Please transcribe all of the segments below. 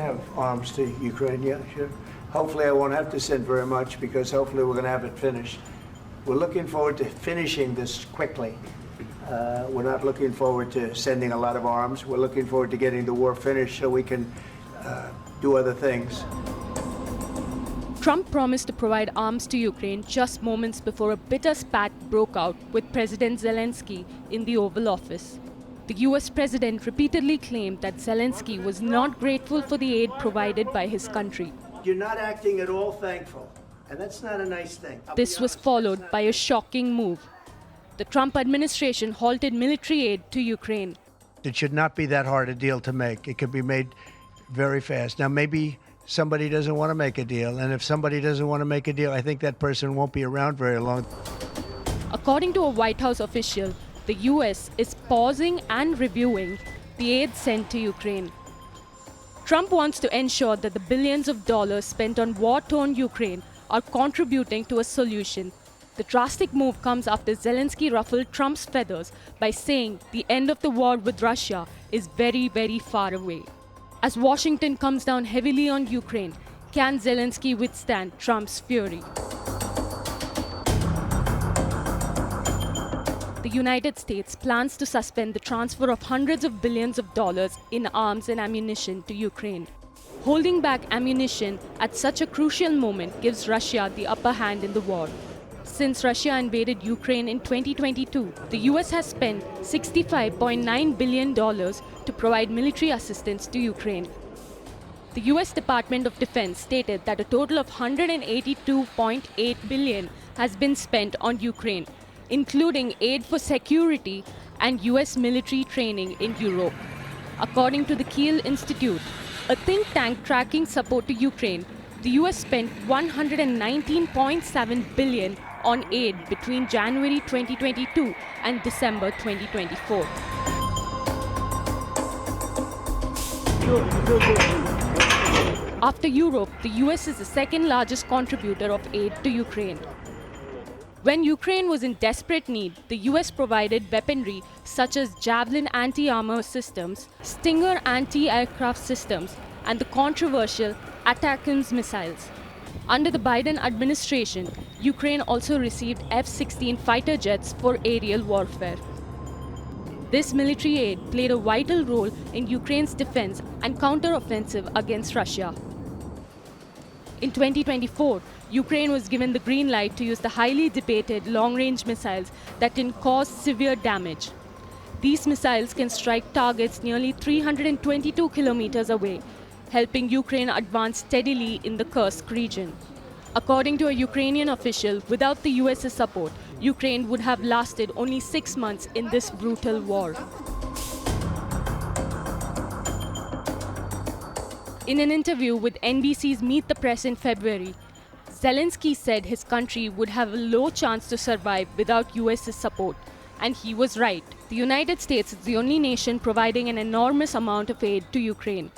have arms to Ukraine, yeah, sure. Hopefully I won't have to send very much because hopefully we're going to have it finished. We're looking forward to finishing this quickly. We're not looking forward to sending a lot of arms. We're looking forward to getting the war finished so we can do other things. Trump promised to provide arms to Ukraine just moments before a bitter spat broke out with President Zelensky in the Oval Office. The US president repeatedly claimed that Zelensky was not grateful for the aid provided by his country. You're not acting at all thankful, and that's not a nice thing. This was followed by a shocking move. The Trump administration halted military aid to Ukraine. It should not be that hard a deal to make. It could be made very fast. Now, maybe somebody doesn't want to make a deal, and if somebody doesn't want to make a deal, I think that person won't be around very long. According to a White House official, the US is pausing and reviewing the aid sent to Ukraine. Trump wants to ensure that the billions of dollars spent on war-torn Ukraine are contributing to a solution. The drastic move comes after Zelensky ruffled Trump's feathers by saying the end of the war with Russia is very, very far away. As Washington comes down heavily on Ukraine, can Zelensky withstand Trump's fury? The United States plans to suspend the transfer of hundreds of billions of dollars in arms and ammunition to Ukraine. Holding back ammunition at such a crucial moment gives Russia the upper hand in the war. Since Russia invaded Ukraine in 2022, the US has spent $65.9 billion to provide military assistance to Ukraine. The US Department of Defense stated that a total of $182.8 billion has been spent on Ukraine, including aid for security and US military training in Europe. According to the Kiel Institute, a think tank tracking support to Ukraine, the US spent $119.7 billion on aid between January 2022 and December 2024. After Europe, the US is the second largest contributor of aid to Ukraine. When Ukraine was in desperate need, the US provided weaponry such as Javelin anti-armor systems, Stinger anti-aircraft systems, and the controversial ATACMS missiles. Under the Biden administration, Ukraine also received F-16 fighter jets for aerial warfare. This military aid played a vital role in Ukraine's defense and counteroffensive against Russia. In 2024, Ukraine was given the green light to use the highly debated long-range missiles that can cause severe damage. These missiles can strike targets nearly 322 kilometers away, helping Ukraine advance steadily in the Kursk region. According to a Ukrainian official, without the US's support, Ukraine would have lasted only 6 months in this brutal war. In an interview with NBC's Meet the Press in February, Zelensky said his country would have a low chance to survive without US's support. And he was right. The United States is the only nation providing an enormous amount of aid to Ukraine.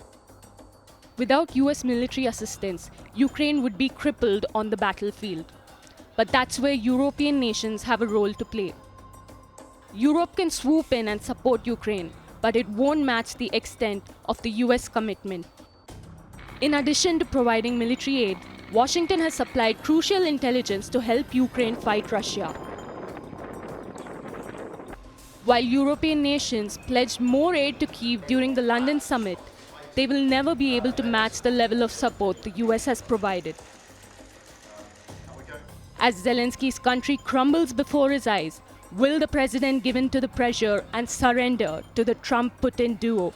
Without US military assistance, Ukraine would be crippled on the battlefield. But that's where European nations have a role to play. Europe can swoop in and support Ukraine, but it won't match the extent of the US commitment. In addition to providing military aid, Washington has supplied crucial intelligence to help Ukraine fight Russia. While European nations pledged more aid to Kyiv during the London summit, they will never be able to match the level of support the US has provided. As Zelensky's country crumbles before his eyes, will the president give in to the pressure and surrender to the Trump-Putin duo?